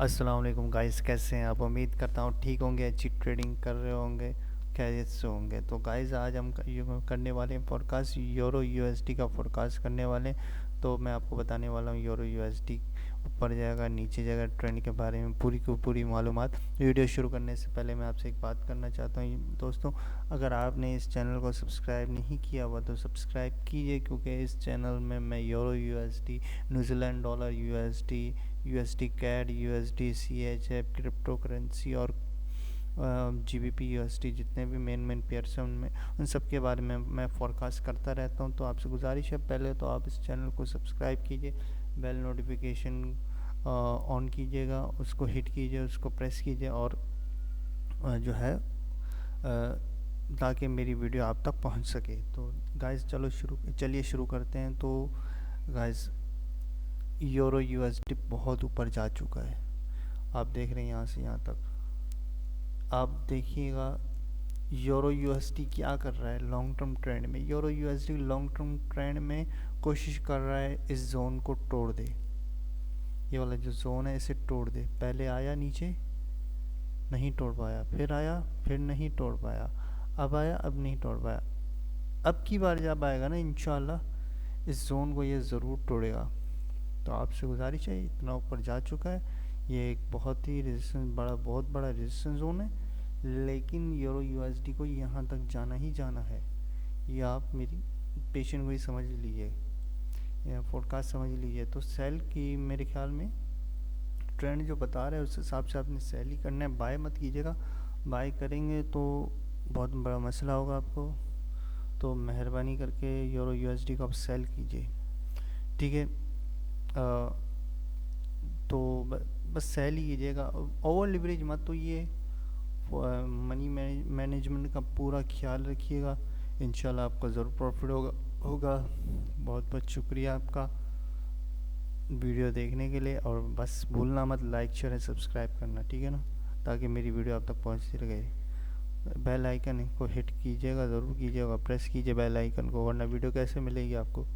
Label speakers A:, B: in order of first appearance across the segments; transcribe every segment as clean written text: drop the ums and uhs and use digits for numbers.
A: अस्सलाम वालेकुम गाइस, कैसे हैं आप? उम्मीद करता हूँ ठीक होंगे, अच्छी ट्रेडिंग कर रहे होंगे, खैरियत से होंगे। तो गाइस आज हम करने वाले हैं फोरकास्ट, यूरो यूएसडी का फोरकास्ट करने वाले हैं। तो मैं आपको बताने वाला हूँ यूरो यूएसडी ऊपर जाएगा नीचे जाएगा, ट्रेंड के बारे में पूरी की पूरी मालूमात। वीडियो शुरू करने से पहले मैं आपसे एक बात करना चाहता हूँ दोस्तों, अगर आपने इस चैनल को सब्सक्राइब नहीं किया हुआ तो सब्सक्राइब कीजिए, क्योंकि इस चैनल में मैं euro USD, New Zealand dollar USD, USD CAD, USD CHF, crypto currency और जीबीपी यूएसडी, जितने भी मेन पेयर्स हैं उनमें उन सब के बारे में मैं फोरकास्ट करता रहता हूं। तो आपसे गुजारिश है, पहले तो आप इस चैनल को सब्सक्राइब कीजिए, बेल नोटिफिकेशन ऑन कीजिएगा, उसको हिट कीजिए, उसको प्रेस कीजिए और जो है ताकि मेरी वीडियो आप तक पहुंच सके। तो गाइस चलिए शुरू करते हैं। तो गाइस यूरो यूएसडी बहुत ऊपर जा चुका है, आप देख रहे हैं यहाँ से यहाँ तक। आप देखिएगा यूरो यूएसडी क्या कर रहा है लॉन्ग टर्म ट्रेंड में। Euro USD long term trend में कोशिश कर रहा है इस जोन को तोड़ दे, ये वाला जो जोन है इसे तोड़ दे। पहले आया नीचे, नहीं तोड़ पाया, फिर आया, फिर नहीं तोड़ पाया, अब आया, अब नहीं तोड़ पाया। अब की बार जब आएगा ना इंशाल्लाह इस जोन को ये ज़रूर तोड़ेगा। तो आपसे गुजारिश है, इतना ऊपर जा चुका है, ये एक बहुत ही बहुत बड़ा रेजिस्टेंस जोन है, लेकिन यूरो यूएसडी को यहाँ तक जाना ही जाना है। ये आप मेरी पेशेंट को ही समझ लीजिए, या फोरकास्ट समझ लीजिए। तो सेल की मेरे ख्याल में ट्रेंड जो बता रहा है उस हिसाब से आपने सेल ही करना है, बाय मत कीजिएगा। बाय करेंगे तो बहुत बड़ा मसला होगा आपको। तो मेहरबानी करके यूरो यूएसडी को आप सेल कीजिए, ठीक है। तो बस सेल ही कीजिएगा, ओवर लिवरेज मत होइए, मनी मैनेजमेंट का पूरा ख्याल रखिएगा, इंशाल्लाह आपका ज़रूर प्रॉफिट होगा। बहुत बहुत शुक्रिया आपका वीडियो देखने के लिए, और बस भूलना मत लाइक शेयर एंड सब्सक्राइब करना, ठीक है ना, ताकि मेरी वीडियो आप तक पहुंचती रहे। बेल आइकन को हिट कीजिएगा, ज़रूर कीजिएगा, प्रेस कीजिए बेल आइकन को, वरना वीडियो कैसे मिलेगी आपको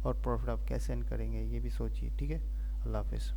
A: और प्रॉफिट आप कैसे अर्न करेंगे ये भी सोचिए, ठीक है। अल्लाह हाफिज़।